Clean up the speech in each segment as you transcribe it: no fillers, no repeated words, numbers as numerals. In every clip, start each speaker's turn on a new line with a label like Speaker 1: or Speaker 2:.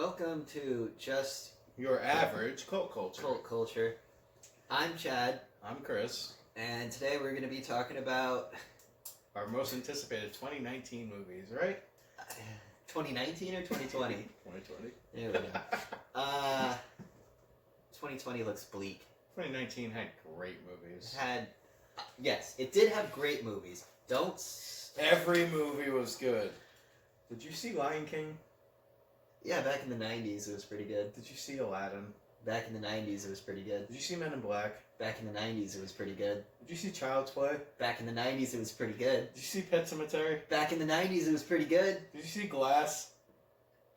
Speaker 1: Welcome to Just
Speaker 2: Your average cult culture.
Speaker 1: Cult Culture. I'm Chad,
Speaker 2: I'm Chris.
Speaker 1: and today we're going to be talking about
Speaker 2: Our most anticipated 2019 movies, right?
Speaker 1: 2019 or 2020?
Speaker 2: 2020.
Speaker 1: There we go. 2020 looks bleak.
Speaker 2: 2019 had great movies.
Speaker 1: Yes, it did have great movies.
Speaker 2: Every movie was good. Did you see Lion King?
Speaker 1: Yeah, back in the 90s it was pretty good.
Speaker 2: Did you see Aladdin?
Speaker 1: Back in the 90s it was pretty good.
Speaker 2: Did you see Men in Black?
Speaker 1: Back in the 90s it was pretty good.
Speaker 2: Did you see Child's Play?
Speaker 1: Back in the 90s it was pretty good.
Speaker 2: Did you see Pet Sematary?
Speaker 1: Back in the 90s it was pretty good.
Speaker 2: Did you see Glass?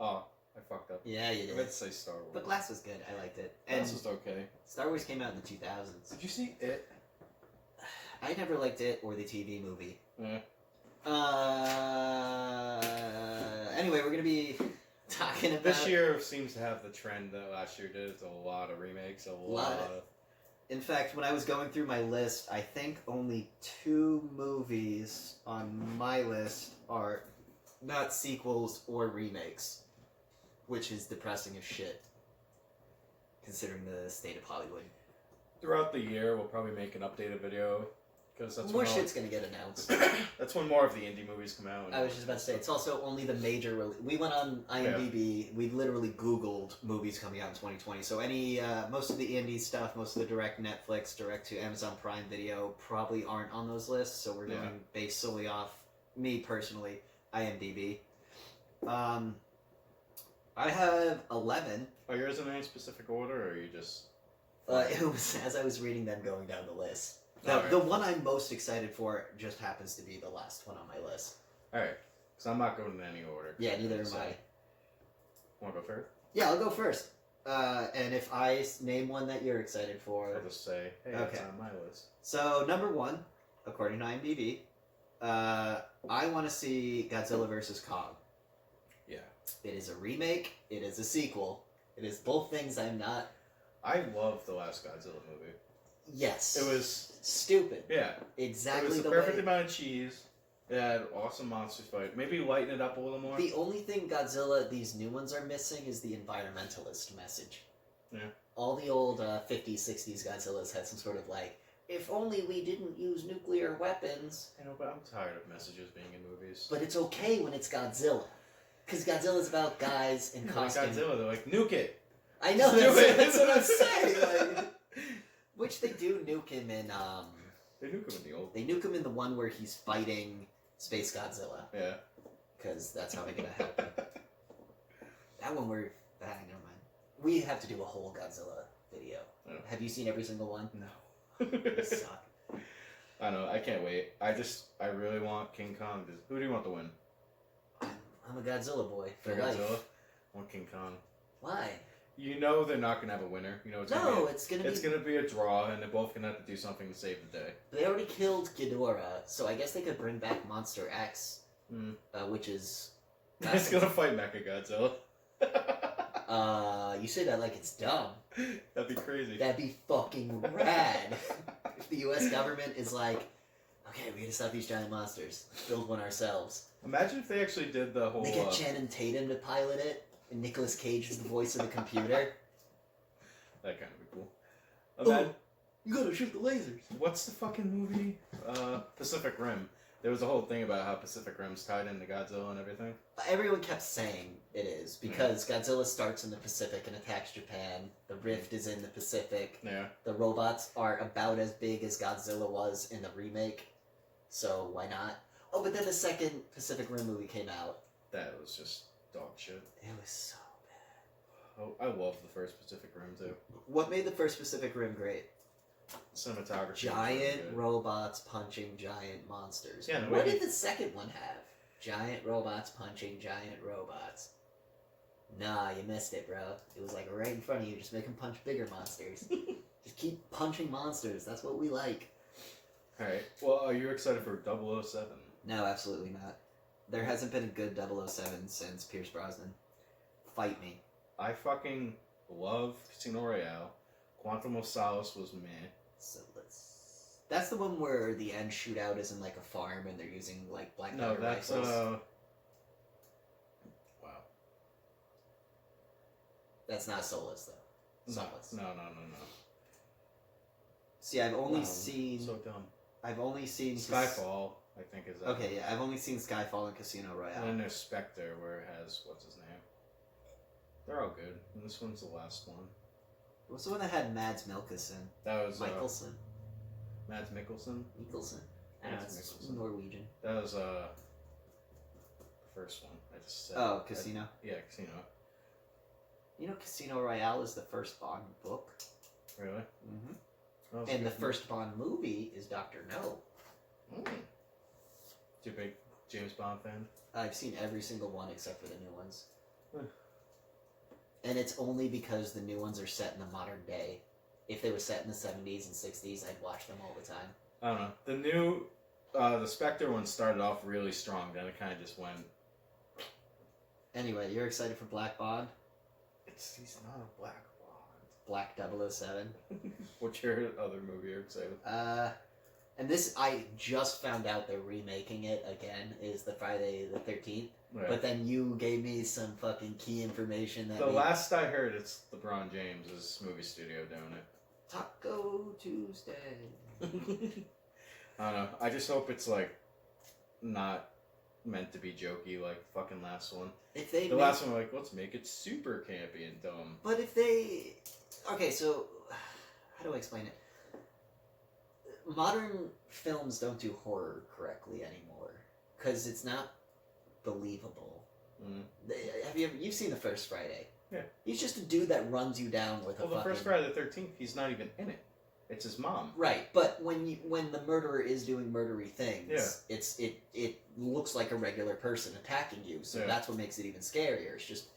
Speaker 2: Oh, I fucked up.
Speaker 1: Yeah, you
Speaker 2: I
Speaker 1: did.
Speaker 2: meant to say Star Wars.
Speaker 1: But Glass was good. I liked it.
Speaker 2: Glass was okay.
Speaker 1: Star Wars came out in the 2000s.
Speaker 2: Did you see It?
Speaker 1: I never liked it or the TV movie.
Speaker 2: Yeah.
Speaker 1: Anyway, we're gonna be talking about
Speaker 2: This year seems to have the trend that last year did. It's a lot of remakes, a lot of...
Speaker 1: In fact, when I was going through my list, I think only 2 movies on my list are not sequels or remakes, which is depressing as shit, considering the state of Hollywood.
Speaker 2: Throughout the year, we'll probably make an updated video, because that's
Speaker 1: More
Speaker 2: when
Speaker 1: shit's gonna get announced.
Speaker 2: that's when more of the indie movies come out.
Speaker 1: I was just about to say, it's also only the major we went on IMDb, we literally Googled movies coming out in 2020, so most of the indie stuff, most of the direct Netflix, direct to Amazon Prime Video probably aren't on those lists, so we're going based solely off, me personally, IMDb. I have 11.
Speaker 2: Are yours in any specific order, or are you just...
Speaker 1: It was as I was reading them going down the list.
Speaker 2: Alright.
Speaker 1: The one I'm most excited for just happens to be the last one on my list.
Speaker 2: Alright, because I'm not going in any order.
Speaker 1: Yeah, neither am I.
Speaker 2: Want to go first?
Speaker 1: Yeah, I'll go first. And if I name one that you're excited for...
Speaker 2: I'll just say, hey,
Speaker 1: Okay.
Speaker 2: it's on my list.
Speaker 1: So, number 1, according to IMDb, I want to see Godzilla vs. Kong.
Speaker 2: Yeah.
Speaker 1: It is a remake, it is a sequel. It is both things I'm not...
Speaker 2: I love the last Godzilla movie.
Speaker 1: Yes.
Speaker 2: It was...
Speaker 1: stupid.
Speaker 2: Yeah.
Speaker 1: Exactly
Speaker 2: It was the
Speaker 1: the
Speaker 2: perfect
Speaker 1: way...
Speaker 2: amount of cheese. It had awesome monster fight. Maybe lighten it up a little more.
Speaker 1: The only thing Godzilla, these new ones, are missing is the environmentalist message.
Speaker 2: Yeah.
Speaker 1: All the old 50s, 60s Godzillas had some sort of like, if only we didn't use nuclear weapons.
Speaker 2: I know, but I'm tired of messages being in movies.
Speaker 1: But it's okay when it's Godzilla. Because Godzilla's about guys in
Speaker 2: Like
Speaker 1: costume.
Speaker 2: Godzilla, they're like, nuke it!
Speaker 1: I know,
Speaker 2: Do it.
Speaker 1: that's what I'm saying. Like, which they do nuke him in,
Speaker 2: They nuke him in the old...
Speaker 1: they nuke him in the one where he's fighting Space Godzilla.
Speaker 2: Yeah.
Speaker 1: Because that's how they're gonna help him. That one where... never mind. We have to do a whole Godzilla video.
Speaker 2: Oh.
Speaker 1: Have you seen every single one?
Speaker 2: No.
Speaker 1: They suck.
Speaker 2: I know, I can't wait. I really want King Kong. Who do you want to win?
Speaker 1: I'm a Godzilla boy for
Speaker 2: For
Speaker 1: life.
Speaker 2: Godzilla? I want King Kong.
Speaker 1: Why?
Speaker 2: You know they're not going to have a winner. You know it's gonna be a draw, and they're both going to have to do something to save the day.
Speaker 1: They already killed Ghidorah, so I guess they could bring back Monster X, which is...
Speaker 2: It's going to fight Mechagodzilla.
Speaker 1: You say that like it's dumb.
Speaker 2: That'd be crazy.
Speaker 1: That'd be fucking rad. If the US government is like, okay, we gotta stop these giant monsters. Build one ourselves.
Speaker 2: Imagine if they actually did the whole...
Speaker 1: They get Channing Tatum to pilot it, and Nicolas Cage is the voice of the computer.
Speaker 2: That kind of be cool.
Speaker 1: You gotta shoot the lasers.
Speaker 2: What's the fucking movie? Pacific Rim. There was a whole thing about how Pacific Rim's tied into Godzilla and everything.
Speaker 1: Everyone kept saying it is, because Godzilla starts in the Pacific and attacks Japan. The Rift is in the Pacific.
Speaker 2: Yeah.
Speaker 1: The robots are about as big as Godzilla was in the remake, so why not? Oh, but then the second Pacific Rim movie came out.
Speaker 2: That was just dog shit.
Speaker 1: It was so bad.
Speaker 2: Oh, I love the first Pacific Rim too.
Speaker 1: What made the first Pacific Rim great?
Speaker 2: Cinematography.
Speaker 1: Giant robots punching giant monsters.
Speaker 2: Yeah, no,
Speaker 1: what
Speaker 2: maybe-
Speaker 1: did the second one have? Giant robots punching giant robots. Nah, you missed it, bro. It was like right in front of you. Just make them punch bigger monsters. Just keep punching monsters. That's what we like.
Speaker 2: Alright. Well, are you excited for 007?
Speaker 1: No, absolutely not. There hasn't been a good 007 since Pierce Brosnan. Fight me.
Speaker 2: I fucking love Casino Royale. Quantum of Solace was meh.
Speaker 1: So that's the one where the end shootout is in like a farm and they're using like black
Speaker 2: No,
Speaker 1: powder
Speaker 2: that's
Speaker 1: rifles.
Speaker 2: wow.
Speaker 1: That's not Soulless though. Soulless.
Speaker 2: No.
Speaker 1: See, I've only
Speaker 2: No,
Speaker 1: seen.
Speaker 2: So dumb.
Speaker 1: I've only seen
Speaker 2: Skyfall, I think, is that.
Speaker 1: Okay, yeah, I've only seen Skyfall and Casino Royale.
Speaker 2: And then there's Spectre, where it has what's his name. They're all good, and this one's the last one.
Speaker 1: What's the one that had Mads Mikkelsen?
Speaker 2: That was
Speaker 1: Mikkelsen.
Speaker 2: Mads Mikkelsen.
Speaker 1: Mikkelsen. I don't know,
Speaker 2: Mads
Speaker 1: it's
Speaker 2: Mikkelsen.
Speaker 1: Norwegian.
Speaker 2: That was the first one. I just said.
Speaker 1: Oh, Casino.
Speaker 2: Yeah, Casino.
Speaker 1: You know, Casino Royale is the first Bond book.
Speaker 2: Really?
Speaker 1: Mm-hmm.
Speaker 2: That was a
Speaker 1: And the
Speaker 2: good
Speaker 1: first Bond movie is Doctor No.
Speaker 2: one. Too big James Bond fan.
Speaker 1: I've seen every single one except for the new ones.
Speaker 2: Hmm.
Speaker 1: And it's only because the new ones are set in the modern day. If they were set in the 70s and 60s, I'd watch them all the time.
Speaker 2: I don't know. The new, the Spectre one started off really strong. Then it kind of just went.
Speaker 1: Anyway, you're excited for Black Bond?
Speaker 2: He's not a Black Bond.
Speaker 1: Black 007?
Speaker 2: What's your other movie you're excited?
Speaker 1: And this, I just found out they're remaking it again, is the Friday the 13th.
Speaker 2: Right.
Speaker 1: But then you gave me some fucking key information that
Speaker 2: The last I heard, it's LeBron James' movie studio doing it.
Speaker 1: Taco Tuesday.
Speaker 2: I don't know. I just hope it's like not meant to be jokey like the fucking last one.
Speaker 1: If they
Speaker 2: The last one, like, let's make it super campy and dumb.
Speaker 1: But if they... Okay, so... How do I explain it? Modern films don't do horror correctly anymore. Because it's not believable. Have you ever... You've seen the first Friday.
Speaker 2: Yeah. He's
Speaker 1: just a dude that runs you down with a
Speaker 2: the
Speaker 1: fucking...
Speaker 2: first Friday the 13th, he's not even in it. It's his mom.
Speaker 1: Right, but when the murderer is doing murdery things, it looks like a regular person attacking you, so that's what makes it even scarier. It's just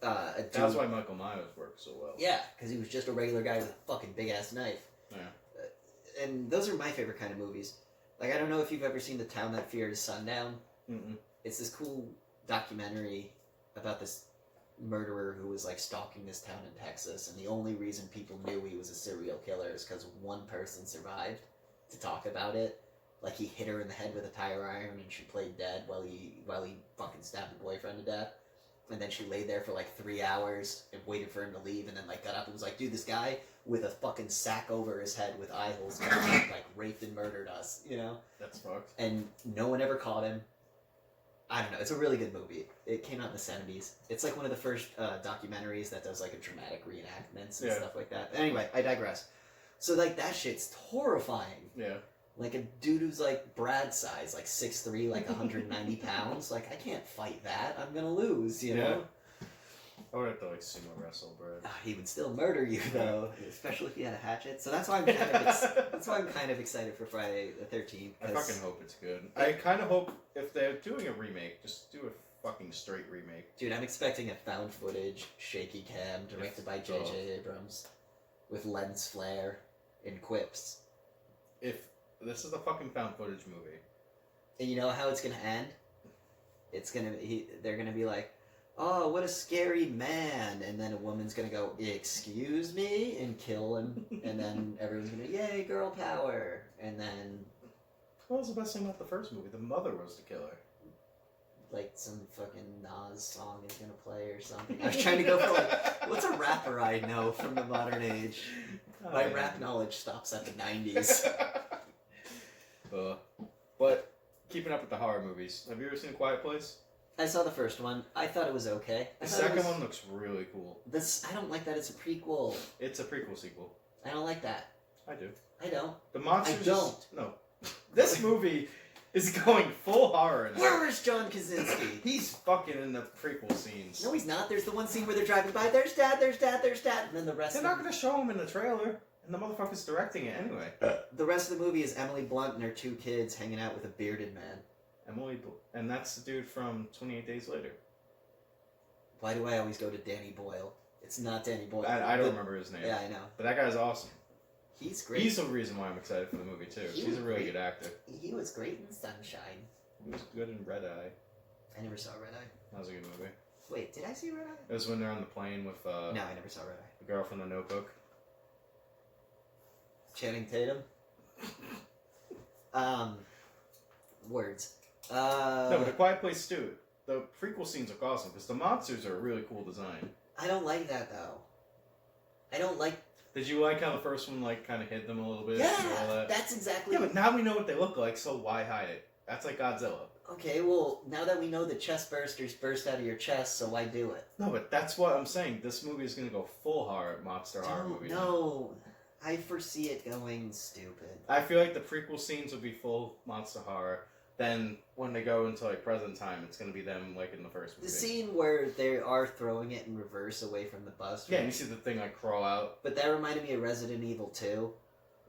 Speaker 1: a dude.
Speaker 2: That's why Michael Myers works so well.
Speaker 1: Yeah, because he was just a regular guy with a fucking big ass knife.
Speaker 2: Yeah.
Speaker 1: And those are my favorite kind of movies. Like, I don't know if you've ever seen The Town That Feared Sundown.
Speaker 2: Mm-mm.
Speaker 1: It's this cool documentary about this murderer who was like stalking this town in Texas, and the only reason people knew he was a serial killer is because one person survived to talk about it. Like, he hit her in the head with a tire iron and she played dead while he fucking stabbed the boyfriend to death. And then she lay there for like 3 hours and waited for him to leave, and then like got up and was like, dude, this guy with a fucking sack over his head with eye holes like raped and murdered us, you know?
Speaker 2: That's fucked.
Speaker 1: And no one ever caught him. I don't know. It's a really good movie. It came out in the 70s. It's like one of the first documentaries that does like a dramatic reenactments and stuff like that. Anyway, I digress. So like that shit's horrifying.
Speaker 2: Yeah.
Speaker 1: Like a dude who's like Brad size, like 6'3", like 190 pounds. Like, I can't fight that. I'm gonna lose, you know?
Speaker 2: I would have to like sumo wrestle, bro.
Speaker 1: He would still murder you though, especially if he had a hatchet. So that's why I'm kind of excited for Friday the 13th.
Speaker 2: I fucking hope it's good. I kind of hope if they're doing a remake, just do a fucking straight remake.
Speaker 1: Dude, I'm expecting a found footage, shaky cam, directed by J.J. Abrams, with lens flare and quips.
Speaker 2: If this is a fucking found footage movie,
Speaker 1: and you know how it's gonna end? They're gonna be like, oh, what a scary man, and then a woman's gonna go, excuse me, and kill him, and then everyone's gonna, yay, girl power, and then...
Speaker 2: What was the best thing about the first movie? The mother was the killer.
Speaker 1: Like, some fucking Nas song is gonna play or something. I was trying to go for, like, what's a rapper I know from the modern age? My rap knowledge stops at the 90s.
Speaker 2: But, keeping up with the horror movies, have you ever seen A Quiet Place?
Speaker 1: I saw the first one. I thought it was okay.
Speaker 2: The second one looks really cool.
Speaker 1: I don't like that it's a prequel.
Speaker 2: It's a prequel sequel.
Speaker 1: I don't like that.
Speaker 2: I do.
Speaker 1: I don't.
Speaker 2: The monsters...
Speaker 1: I don't.
Speaker 2: No. This movie is going full horror in it.
Speaker 1: Where is John Krasinski?
Speaker 2: He's fucking in the prequel scenes.
Speaker 1: No, he's not. There's the one scene where they're driving by. There's Dad, there's Dad, there's Dad. And then the rest
Speaker 2: They're not going to show him in the trailer. And the motherfucker's directing it anyway.
Speaker 1: The rest of the movie is Emily Blunt and her 2 kids hanging out with a bearded man.
Speaker 2: And that's the dude from 28 Days Later.
Speaker 1: Why do I always go to Danny Boyle? It's not Danny Boyle.
Speaker 2: I don't remember his name.
Speaker 1: Yeah, I know.
Speaker 2: But that guy's awesome.
Speaker 1: He's great.
Speaker 2: He's the reason why I'm excited for the movie, too. He's a really good actor.
Speaker 1: He was great in Sunshine.
Speaker 2: He was good in Red Eye.
Speaker 1: I never saw Red Eye.
Speaker 2: That was a good movie.
Speaker 1: Wait, did I see Red Eye?
Speaker 2: It was when they're on the plane with
Speaker 1: No, I never saw Red Eye.
Speaker 2: the girl from The Notebook.
Speaker 1: Channing Tatum? Words.
Speaker 2: No, but A Quiet Place too. The prequel scenes look awesome because the monsters are a really cool design.
Speaker 1: I don't like that though. I don't like.
Speaker 2: Did you like how the first one like kind of hid them a little bit?
Speaker 1: Yeah,
Speaker 2: and all that?
Speaker 1: that's exactly.
Speaker 2: Yeah, but now we know what they look like, so why hide it? That's like Godzilla.
Speaker 1: Okay, well, now that we know the chest bursters burst out of your chest, so why do it?
Speaker 2: No, but that's what I'm saying. This movie is gonna go full horror monster horror movie.
Speaker 1: No, I foresee it going stupid.
Speaker 2: I feel like the prequel scenes will be full monster horror. Then when they go into like present time, it's gonna be them like in the first movie.
Speaker 1: The scene where they are throwing it in reverse away from the bus.
Speaker 2: Yeah, and you see the thing like crawl out.
Speaker 1: But that reminded me of Resident Evil 2,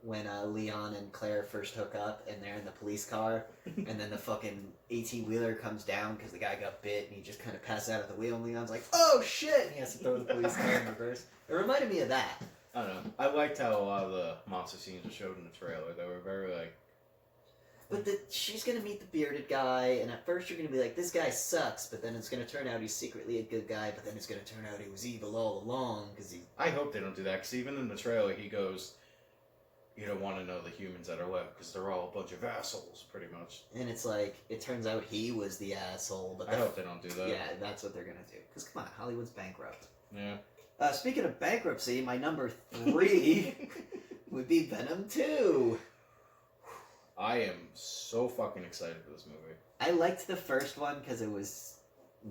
Speaker 1: when Leon and Claire first hook up and they're in the police car, and then the fucking 18-wheeler comes down because the guy got bit and he just kind of passes out at the wheel, and Leon's like, "Oh shit!" and he has to throw the police car in reverse. It reminded me of that.
Speaker 2: I don't know. I liked how a lot of the monster scenes were showed in the trailer. They were very like.
Speaker 1: But she's gonna meet the bearded guy, and at first you're gonna be like, "This guy sucks," but then it's gonna turn out he's secretly a good guy. But then it's gonna turn out he was evil all along because he.
Speaker 2: I hope they don't do that because even in the trailer he goes, "You don't want to know the humans that are left because they're all a bunch of assholes, pretty much."
Speaker 1: And it's like it turns out he was the asshole. But
Speaker 2: I hope they don't do that.
Speaker 1: Yeah, that's what they're gonna do. Because come on, Hollywood's bankrupt.
Speaker 2: Yeah.
Speaker 1: Speaking of bankruptcy, my number 3 would be Venom 2.
Speaker 2: I am so fucking excited for this movie.
Speaker 1: I liked the first one because it was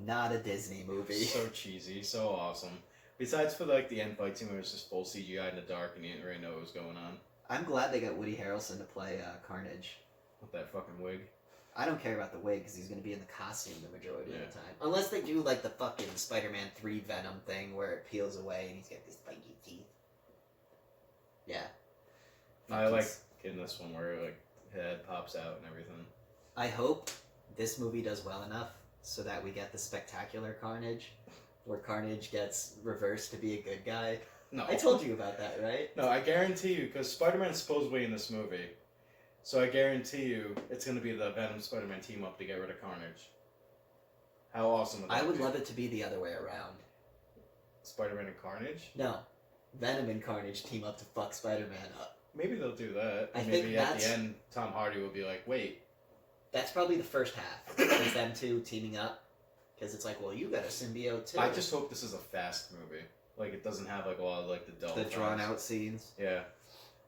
Speaker 1: not a Disney movie.
Speaker 2: So cheesy, so awesome. Besides for like the end fight scene where it was just full CGI in the dark and you didn't really know what was going on.
Speaker 1: I'm glad they got Woody Harrelson to play Carnage.
Speaker 2: With that fucking wig.
Speaker 1: I don't care about the wig because he's going to be in the costume the majority of
Speaker 2: Yeah.
Speaker 1: the time. Unless they do like the fucking Spider-Man 3 Venom thing where it peels away and he's got these spiky teeth. Yeah.
Speaker 2: I like in this one where like head pops out and everything.
Speaker 1: I hope this movie does well enough so that we get the spectacular Carnage, where Carnage gets reversed to be a good guy.
Speaker 2: No.
Speaker 1: I told you about that, right?
Speaker 2: No, I guarantee you, because Spider-Man's supposedly in this movie, so I guarantee you it's going to be the Venom Spider-Man team up to get rid of Carnage. How awesome would that
Speaker 1: I would
Speaker 2: be?
Speaker 1: love it to be the other way around.
Speaker 2: Spider-Man and Carnage?
Speaker 1: No. Venom and Carnage team up to fuck Spider-Man up.
Speaker 2: Maybe they'll do that.
Speaker 1: I
Speaker 2: Maybe
Speaker 1: think
Speaker 2: at
Speaker 1: that's-
Speaker 2: the end, Tom Hardy will be like, wait.
Speaker 1: That's probably the first half. Is them two teaming up. Because it's like, well, you got a symbiote too.
Speaker 2: I just hope this is a fast movie. Like, it doesn't have like a lot of like the dull
Speaker 1: The
Speaker 2: parts.
Speaker 1: drawn out scenes.
Speaker 2: Yeah.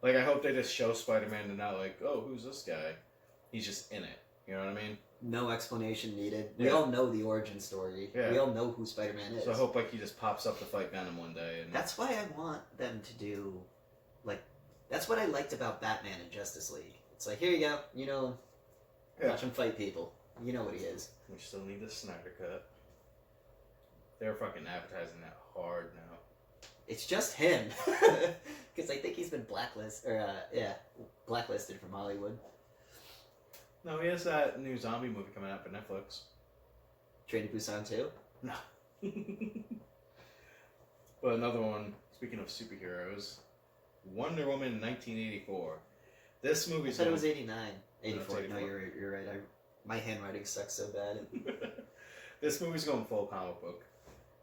Speaker 2: Like, I hope they just show Spider-Man and not like, oh, who's this guy? He's just in it. You know what I mean?
Speaker 1: No explanation needed. We
Speaker 2: Yeah.
Speaker 1: all know the origin story.
Speaker 2: Yeah.
Speaker 1: We all know who Spider-Man is.
Speaker 2: So I hope like he just pops up to fight Venom one day. And
Speaker 1: That's why I want them to do, like, that's what I liked about Batman and Justice League. It's like, here you go, you know,
Speaker 2: Yeah.
Speaker 1: watch him fight people. You know what he is.
Speaker 2: we still need the Snyder Cut. They're fucking advertising that hard now.
Speaker 1: It's just him. Because I think he's been blacklisted from Hollywood.
Speaker 2: No, he has that new zombie movie coming out for Netflix.
Speaker 1: Train to Busan 2?
Speaker 2: No. But another one, speaking of superheroes, Wonder Woman 1984. This
Speaker 1: I
Speaker 2: movie's
Speaker 1: thought it
Speaker 2: going-
Speaker 1: was 89.
Speaker 2: No, it's
Speaker 1: 84. No,
Speaker 2: 84.
Speaker 1: you're right. My handwriting sucks so bad.
Speaker 2: This movie's going full comic book.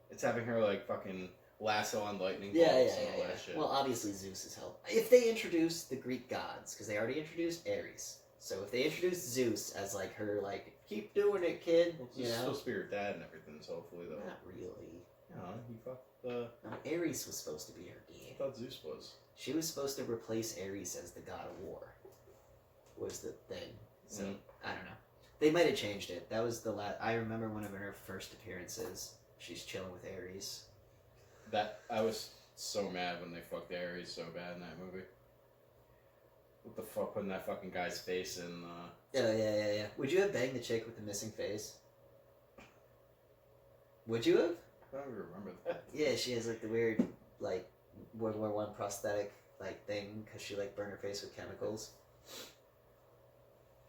Speaker 2: It's having her like fucking lasso on lightning
Speaker 1: Yeah.
Speaker 2: bolts and all that shit.
Speaker 1: Well, obviously Zeus is help. If they introduce the Greek gods, because they already introduced Ares. So if they introduce Zeus as like her, like, keep doing it, kid,
Speaker 2: Well,
Speaker 1: you
Speaker 2: it's
Speaker 1: know?
Speaker 2: supposed to be her dad and everything, so hopefully they'll.
Speaker 1: Not really.
Speaker 2: He fucked the.
Speaker 1: No, Ares was supposed to be her
Speaker 2: I
Speaker 1: dad.
Speaker 2: thought Zeus was.
Speaker 1: She was supposed to replace Ares as the god of war. Was the thing. So
Speaker 2: Mhm.
Speaker 1: I don't know. They might have changed it. That was the last. I remember one of her first appearances. She's chilling with Ares.
Speaker 2: That I was so mad when they fucked Ares so bad in that movie. What the fuck, putting that fucking guy's face in?
Speaker 1: Oh yeah. Would you have banged the chick with the missing face? Would you have?
Speaker 2: I don't even remember that.
Speaker 1: Yeah, she has like the weird like World War I prosthetic like thing because she like burned her face with chemicals.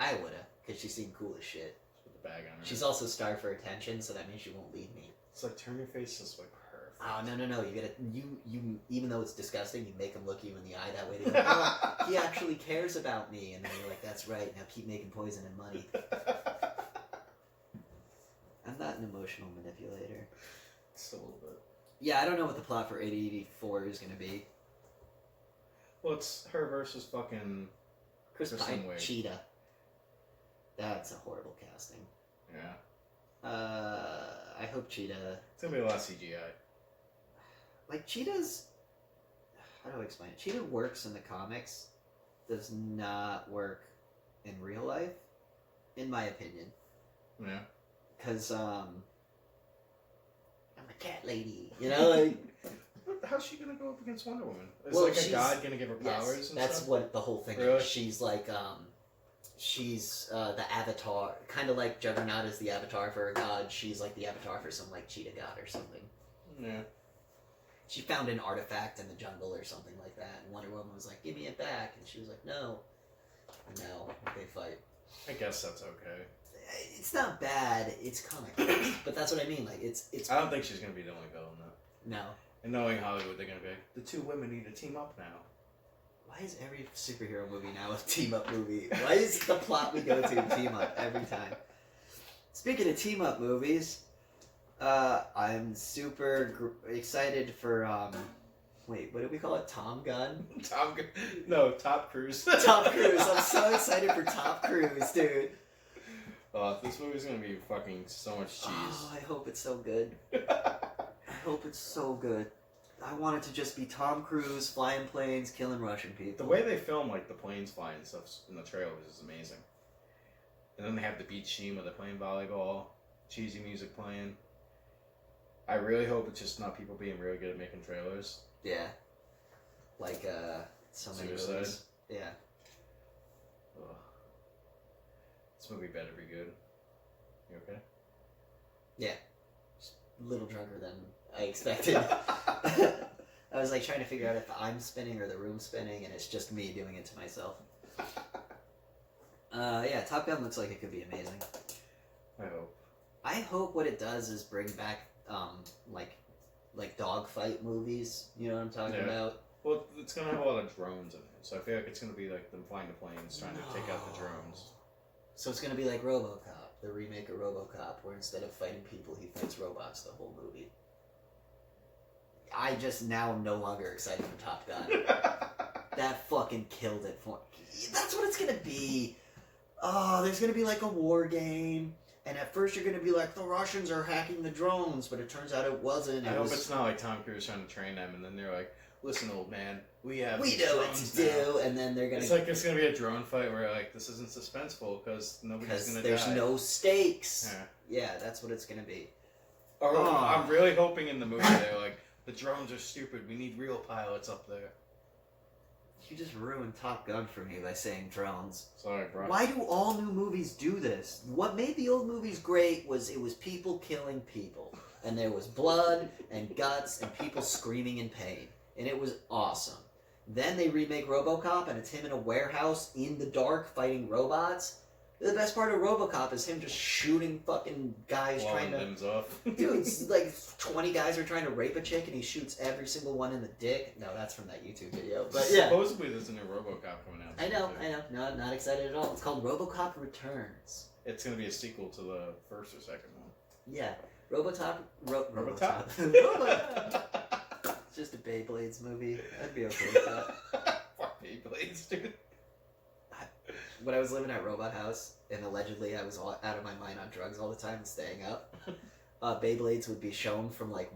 Speaker 1: I would have, because she seemed cool as shit.
Speaker 2: With the bag on her.
Speaker 1: She's also starved for attention, so that means she won't leave me.
Speaker 2: It's like turn your face this way, perfect.
Speaker 1: Oh no! You gotta you even though it's disgusting, you make them look you in the eye. That way they go, oh, he actually cares about me, and then you're like, that's right. Now keep making poison and money. I'm not an emotional manipulator.
Speaker 2: Just a little bit.
Speaker 1: Yeah, I don't know what the plot for 8084 is gonna be.
Speaker 2: Well, it's her versus fucking.
Speaker 1: Chris
Speaker 2: Kristen
Speaker 1: Pine,
Speaker 2: Wiig.
Speaker 1: Cheetah. That's a horrible casting.
Speaker 2: Yeah.
Speaker 1: I hope Cheetah.
Speaker 2: It's gonna be a lot of CGI.
Speaker 1: like Cheetah's. How do I explain it? Cheetah works in the comics, does not work in real life, in my opinion.
Speaker 2: Yeah.
Speaker 1: Because I'm a cat lady, you know. Like,
Speaker 2: how's she gonna go up against Wonder Woman? Is
Speaker 1: Well,
Speaker 2: like a
Speaker 1: she's-
Speaker 2: god gonna give her
Speaker 1: yes,
Speaker 2: powers? And
Speaker 1: that's
Speaker 2: stuff?
Speaker 1: what the whole thing
Speaker 2: Really?
Speaker 1: is. She's like she's the avatar, kind of like Juggernaut is the avatar for a god. She's like the avatar for some like cheetah god or something.
Speaker 2: Yeah.
Speaker 1: She found an artifact in the jungle or something like that, and Wonder Woman was like, "Give me it back," and she was like, "No." And now they fight.
Speaker 2: I guess that's okay.
Speaker 1: It's not bad. It's comic books, but that's what I mean. Like it's.
Speaker 2: I don't think she's gonna be the only villain though.
Speaker 1: No.
Speaker 2: And knowing Hollywood, they're gonna be like, the two women need to team up now.
Speaker 1: Why is every superhero movie now a team up movie? Why is the plot we go to team up every time? Speaking of team up movies, I'm super excited for wait, what do we call it? Tom Gunn?
Speaker 2: Top Cruise.
Speaker 1: Top Cruise. I'm so excited for Top Cruise, dude.
Speaker 2: This movie's gonna be fucking so much cheese.
Speaker 1: Oh, I hope it's so good. I hope it's so good. I want it to just be Tom Cruise flying planes, killing Russian people.
Speaker 2: The way they film like the planes flying and stuff in the trailers is amazing. And then they have the beach scene where they're playing volleyball, cheesy music playing. I really hope it's just not people being really good at making trailers.
Speaker 1: Yeah. Like, so many
Speaker 2: Suicide?
Speaker 1: movies. Yeah.
Speaker 2: Ugh. This movie better be good. You okay?
Speaker 1: Just a little drunker than I expected. I was like trying to figure out if I'm spinning or the room's spinning, and it's just me doing it to myself. Yeah, Top Gun looks like it could be amazing.
Speaker 2: I hope.
Speaker 1: I hope what it does is bring back, like dogfight movies. You know what I'm talking
Speaker 2: Yeah.
Speaker 1: about?
Speaker 2: Well, it's gonna have a lot of drones in it, so I feel like it's gonna be like them flying the planes trying to take out the drones.
Speaker 1: So it's gonna be like RoboCop, the remake of RoboCop, where instead of fighting people, he fights robots the whole movie. I just now am no longer excited for Top Gun. That fucking killed it for me. That's what it's gonna be. Oh, there's gonna be like a war game, and at first you're gonna be like, the Russians are hacking the drones, but it turns out it wasn't.
Speaker 2: I
Speaker 1: It
Speaker 2: hope
Speaker 1: was,
Speaker 2: it's not like Tom Cruise trying to train them, and then they're like, "Listen, old man, we have
Speaker 1: we
Speaker 2: these
Speaker 1: know what
Speaker 2: drones
Speaker 1: to
Speaker 2: now."
Speaker 1: do, and then they're gonna
Speaker 2: It's like it's gonna be a drone fight where like this isn't suspenseful because nobody's
Speaker 1: because
Speaker 2: gonna
Speaker 1: there's
Speaker 2: die.
Speaker 1: no stakes.
Speaker 2: Yeah.
Speaker 1: Yeah, that's what it's gonna be.
Speaker 2: Or
Speaker 1: Oh.
Speaker 2: I'm really hoping in the movie they're like, the drones are stupid. We need real pilots up there.
Speaker 1: You just ruined Top Gun for me by saying drones.
Speaker 2: Sorry, bro.
Speaker 1: Why do all new movies do this? What made the old movies great was it was people killing people. And there was blood and guts and people screaming in pain. And it was awesome. Then they remake RoboCop and it's him in a warehouse in the dark fighting robots. The best part of RoboCop is him just shooting fucking guys
Speaker 2: Blowing
Speaker 1: trying to...
Speaker 2: limbs off.
Speaker 1: Dude, it's like 20 guys are trying to rape a chick and he shoots every single one in the dick. No, that's from that YouTube video. But yeah.
Speaker 2: Supposedly there's a new RoboCop coming out.
Speaker 1: I know. No, I'm not excited at all. It's called RoboCop Returns.
Speaker 2: It's gonna be a sequel to the first or second one.
Speaker 1: Yeah. Robotop.
Speaker 2: Robotop.
Speaker 1: Robotop. It's just a Beyblades movie. I'd be okay with that.
Speaker 2: Fuck Beyblades, dude.
Speaker 1: When I was living at Robot House, and allegedly I was all out of my mind on drugs all the time and staying up, Beyblades would be shown from like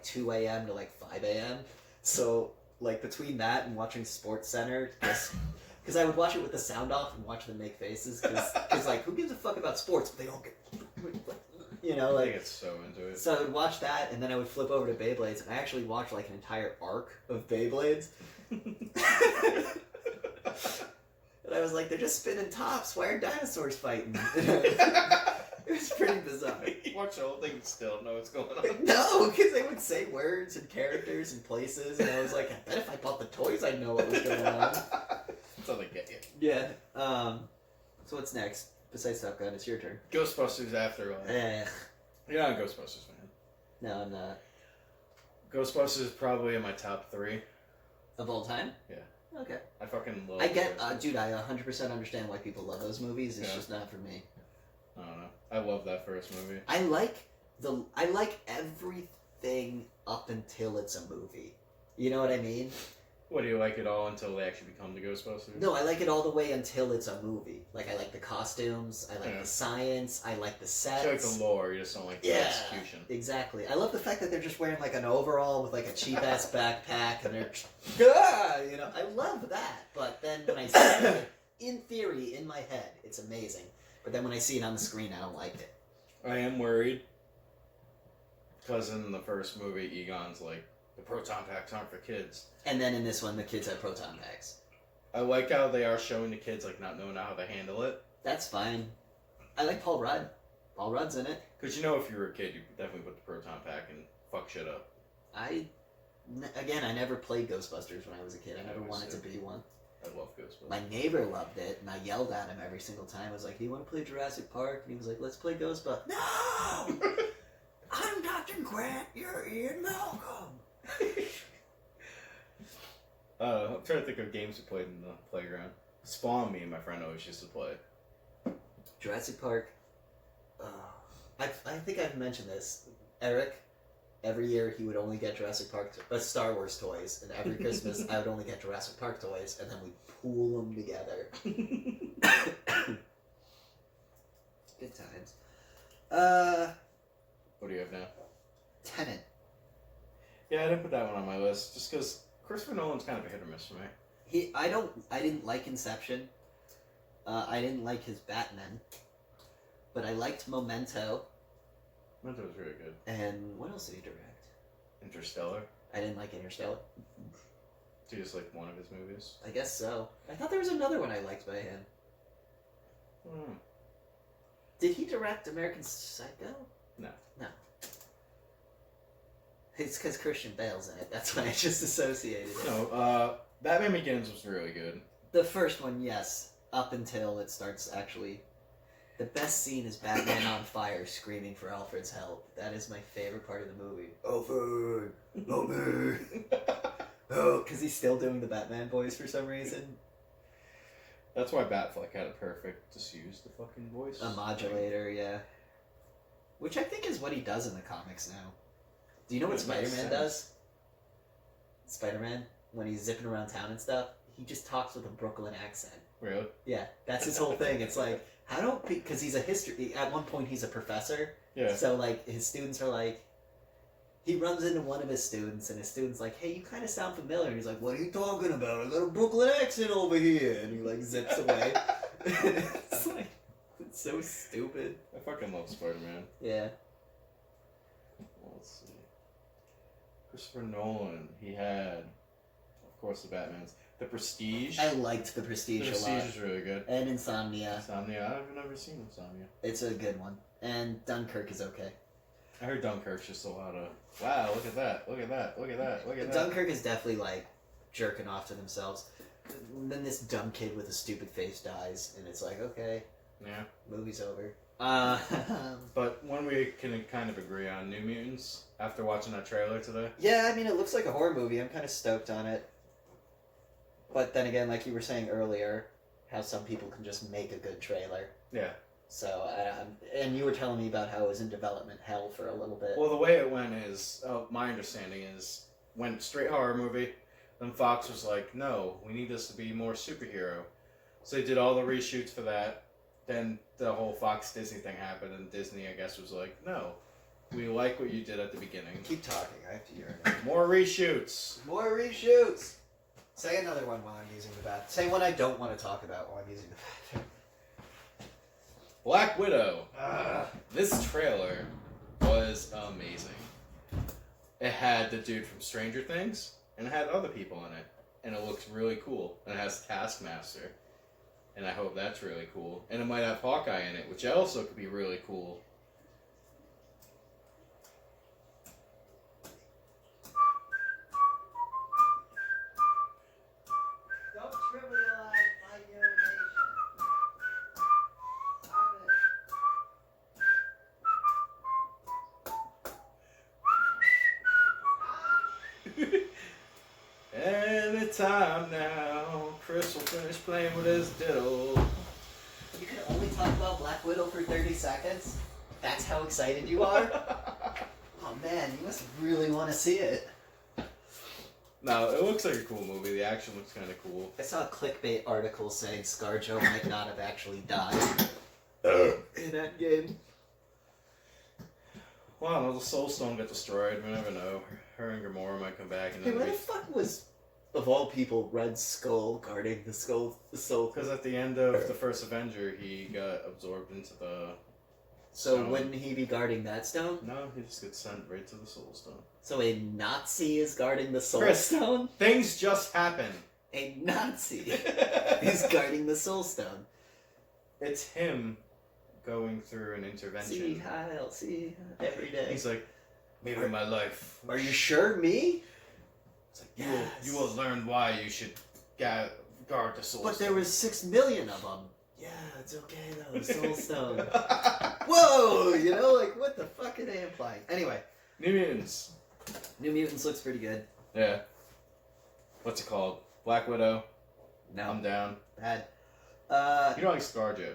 Speaker 1: 2 a.m. to like 5 a.m. So like between that and watching Sports Center, because I would watch it with the sound off and watch them make faces, because like who gives a fuck about sports? But they all get, you know,
Speaker 2: I
Speaker 1: like.
Speaker 2: get so into it.
Speaker 1: So I would watch that, and then I would flip over to Beyblades, and I actually watched like an entire arc of Beyblades. And I was like, they're just spinning tops. Why are dinosaurs fighting? It was pretty bizarre.
Speaker 2: You watch the whole thing and still don't know what's going on.
Speaker 1: No, because they would say words and characters and places, and I was like, I bet if I bought the toys, I'd know what was going on.
Speaker 2: That's how they get you.
Speaker 1: Yeah. So what's next? Besides Top Gun, it's your turn.
Speaker 2: Ghostbusters Afterlife. You're not a Ghostbusters fan.
Speaker 1: No, I'm not.
Speaker 2: Ghostbusters is probably in my top 3.
Speaker 1: Of all time?
Speaker 2: Yeah.
Speaker 1: Okay.
Speaker 2: I fucking love
Speaker 1: I get,
Speaker 2: Ghostbusters.
Speaker 1: dude, I 100% understand why people love those movies. It's
Speaker 2: Yeah.
Speaker 1: just not for me.
Speaker 2: I don't know. I love that first movie.
Speaker 1: I like everything up until it's a movie. You know what I mean?
Speaker 2: What, do you like it all until they actually become the Ghostbusters?
Speaker 1: No, I like it all the way until it's a movie. Like, I like the costumes, I like
Speaker 2: Yeah.
Speaker 1: the science, I like the sets.
Speaker 2: You like the lore, you just don't like the execution.
Speaker 1: Exactly. I love the fact that they're just wearing like an overall with like a cheap ass backpack and they're, you know, I love that. But then when I see it, in theory, in my head, it's amazing. But then when I see it on the screen, I don't like it.
Speaker 2: I am worried. Because in the first movie, Egon's like, the proton packs aren't for kids.
Speaker 1: And then in this one, the kids have proton packs.
Speaker 2: I like how they are showing the kids like not knowing how to handle it.
Speaker 1: That's fine. I like Paul Rudd. Paul Rudd's in it.
Speaker 2: Because you know if you were a kid, you could definitely put the proton pack and fuck shit up.
Speaker 1: I never played Ghostbusters when I was a kid. I never
Speaker 2: was
Speaker 1: wanted to
Speaker 2: too.
Speaker 1: be one.
Speaker 2: I love Ghostbusters.
Speaker 1: My neighbor loved it, and I yelled at him every single time. I was like, "Do you want to play Jurassic Park?" And he was like, "Let's play Ghostbusters." No! I'm Dr. Grant. You're Ian Malcolm.
Speaker 2: I'm trying to think of games we played in the playground. Spawn, me and my friend always used to play.
Speaker 1: Jurassic Park. I think I've mentioned this. Eric, every year he would only get Jurassic Park, Star Wars toys, and every Christmas I would only get Jurassic Park toys, and then we'd pool them together. Good times.
Speaker 2: What do you have now?
Speaker 1: Tenet.
Speaker 2: Yeah, I didn't put that one on my list just because Christopher Nolan's kind of a hit or miss for me.
Speaker 1: I didn't like Inception. I didn't like his Batman. But I liked Memento.
Speaker 2: Memento was really good.
Speaker 1: And what else did he direct?
Speaker 2: Interstellar.
Speaker 1: I didn't like Interstellar.
Speaker 2: Do you just like one of his movies?
Speaker 1: I guess so. I thought there was another one I liked by him.
Speaker 2: Hmm.
Speaker 1: Did he direct American Psycho?
Speaker 2: No.
Speaker 1: No. It's because Christian Bale's in it. That's why I just associated it.
Speaker 2: No, Batman Begins was really good.
Speaker 1: The first one, yes. Up until it starts actually... The best scene is Batman on fire screaming for Alfred's help. That is my favorite part of the movie. Alfred! Help me! Oh, because he's still doing the Batman voice for some reason.
Speaker 2: That's why Batfleck had it perfect. Just use the fucking voice.
Speaker 1: A modulator, yeah. Which I think is what he does in the comics now. Do you know what
Speaker 2: It makes
Speaker 1: Spider-Man
Speaker 2: sense.
Speaker 1: does? Spider-Man, when he's zipping around town and stuff, he just talks with a Brooklyn accent.
Speaker 2: Really?
Speaker 1: Yeah, that's his whole thing. It's like, how don't... Because he's a history... At one point, he's a professor.
Speaker 2: Yeah.
Speaker 1: So, like, his students are like... He runs into one of his students, and his student's like, "Hey, you kind of sound familiar." And he's like, "What are you talking about? I got a Brooklyn accent over here." And he, like, zips away. It's like... It's so stupid.
Speaker 2: I fucking love Spider-Man.
Speaker 1: Yeah.
Speaker 2: Well, let's see. Christopher Nolan. He had, of course, the Batmans. The Prestige.
Speaker 1: I liked The Prestige
Speaker 2: The
Speaker 1: a
Speaker 2: Prestige
Speaker 1: lot.
Speaker 2: is really good.
Speaker 1: And Insomnia.
Speaker 2: Insomnia. I've never seen Insomnia.
Speaker 1: It's a good one. And Dunkirk is okay.
Speaker 2: I heard Dunkirk's just a lot of, wow, look at that, look at that, look at that, look at that.
Speaker 1: Dunkirk is definitely, like, jerking off to themselves. And then this dumb kid with a stupid face dies, and it's like, okay,
Speaker 2: Yeah.
Speaker 1: movie's over.
Speaker 2: But when we can kind of agree on New Mutants after watching that trailer today.
Speaker 1: Yeah, I mean, it looks like a horror movie. I'm kind of stoked on it. But then again, like you were saying earlier, how some people can just make a good trailer.
Speaker 2: Yeah.
Speaker 1: So, and you were telling me about how it was in development hell for a little bit.
Speaker 2: Well, the way it went is, my understanding is, went straight horror movie, then Fox was like, no, we need this to be more superhero. So they did all the reshoots for that. Then the whole Fox Disney thing happened, and Disney, I guess, was like, no, we like what you did at the beginning.
Speaker 1: Keep talking. I have to urinate.
Speaker 2: More reshoots.
Speaker 1: More reshoots. Say another one while I'm using the bathroom. Say one I don't want to talk about while I'm using the bathroom.
Speaker 2: Black Widow. This trailer was amazing. It had the dude from Stranger Things, and it had other people in it. And it looks really cool. And it has Taskmaster. And I hope that's really cool. And it might have Hawkeye in it, which also could be really cool.
Speaker 1: Don't trivialize my urination. Stop it.
Speaker 2: Anytime now, Chris will finish playing with his diddle.
Speaker 1: You can only talk about Black Widow for 30 seconds? That's how excited you are? Oh man, you must really want to see it.
Speaker 2: No, it looks like a cool movie. The action looks kind of cool.
Speaker 1: I saw a clickbait article saying ScarJo might not have actually died in Endgame.
Speaker 2: Wow, the Soul Stone got destroyed. We never know. Her and Gamora might come back. And
Speaker 1: Hey, why the fuck was, of all people, Red Skull guarding the Soul?
Speaker 2: Because at the end of the first Avenger, he got absorbed into the...
Speaker 1: So
Speaker 2: stone.
Speaker 1: wouldn't he be guarding that stone?
Speaker 2: No, he just gets sent right to the Soul Stone.
Speaker 1: So a Nazi is guarding the Soul
Speaker 2: Chris.
Speaker 1: Stone?
Speaker 2: Things just happen.
Speaker 1: A Nazi is guarding the Soul Stone.
Speaker 2: It's him going through an intervention.
Speaker 1: See, Kyle, see, every day.
Speaker 2: He's like, maybe my life.
Speaker 1: Are you sure, me?
Speaker 2: It's like, you will learn why you should guard the Soul
Speaker 1: But
Speaker 2: Stone.
Speaker 1: there was 6 million of them. Yeah, it's okay though, Soul Stone. Whoa, you know, like, what the fuck are they implying? Anyway.
Speaker 2: New Mutants.
Speaker 1: New Mutants looks pretty good.
Speaker 2: Yeah. What's it called? Black Widow.
Speaker 1: No.
Speaker 2: I'm down.
Speaker 1: Bad.
Speaker 2: You don't like ScarJo.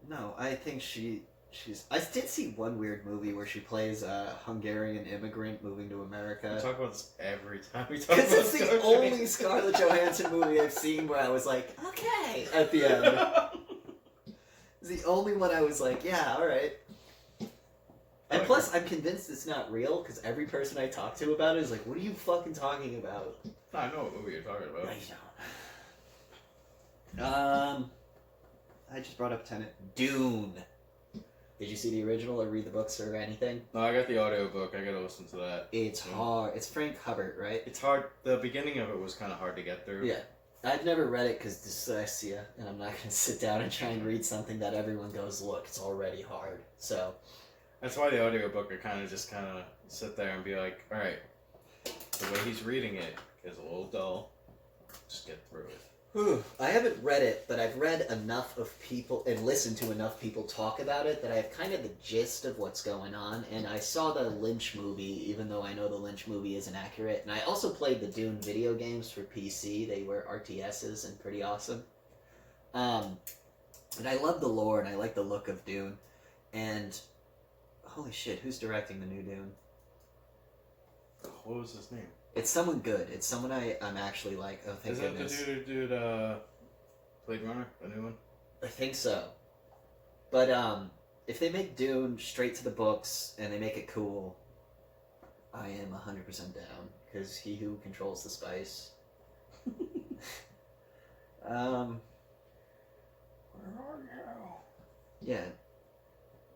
Speaker 1: No, I think she's... I did see one weird movie where she plays a Hungarian immigrant moving to America.
Speaker 2: We talk about this every time we talk about
Speaker 1: Because it's the
Speaker 2: ScarJo.
Speaker 1: only Scarlett Johansson movie I've seen where I was like, okay, at the end. It's the only one I was like, yeah, alright. And plus, I'm convinced it's not real, because every person I talk to about it is like, what are you fucking talking about?
Speaker 2: No, I know what movie you're talking about.
Speaker 1: No, you don't. I just brought up Tenet. Dune. Did you see the original or read the books or anything?
Speaker 2: No, I got the audiobook. I gotta listen to that.
Speaker 1: It's hard. It's Frank Hubbard, right?
Speaker 2: It's hard. The beginning of it was kind of hard to get through.
Speaker 1: Yeah. I've never read it because dyslexia, and I'm not going to sit down and try and read something that everyone goes, look, it's already hard. So.
Speaker 2: That's why the audiobook, I kind of sit there and be like, alright, the way he's reading it is a little dull. Just get through it.
Speaker 1: I haven't read it, but I've read enough of people and listened to enough people talk about it that I have kind of the gist of what's going on. And I saw the Lynch movie, even though I know the Lynch movie isn't accurate. And I also played the Dune video games for PC. They were RTSs and pretty awesome. And I love the lore and I like the look of Dune. And holy shit, who's directing the new Dune?
Speaker 2: What was his name?
Speaker 1: It's someone good. It's someone I'm actually like, oh, thank goodness.
Speaker 2: Is that the dude Blade Runner, the new one?
Speaker 1: I think so. But if they make Dune straight to the books and they make it cool, I am 100% down. Because he who controls the spice.
Speaker 2: Where are you?
Speaker 1: Yeah.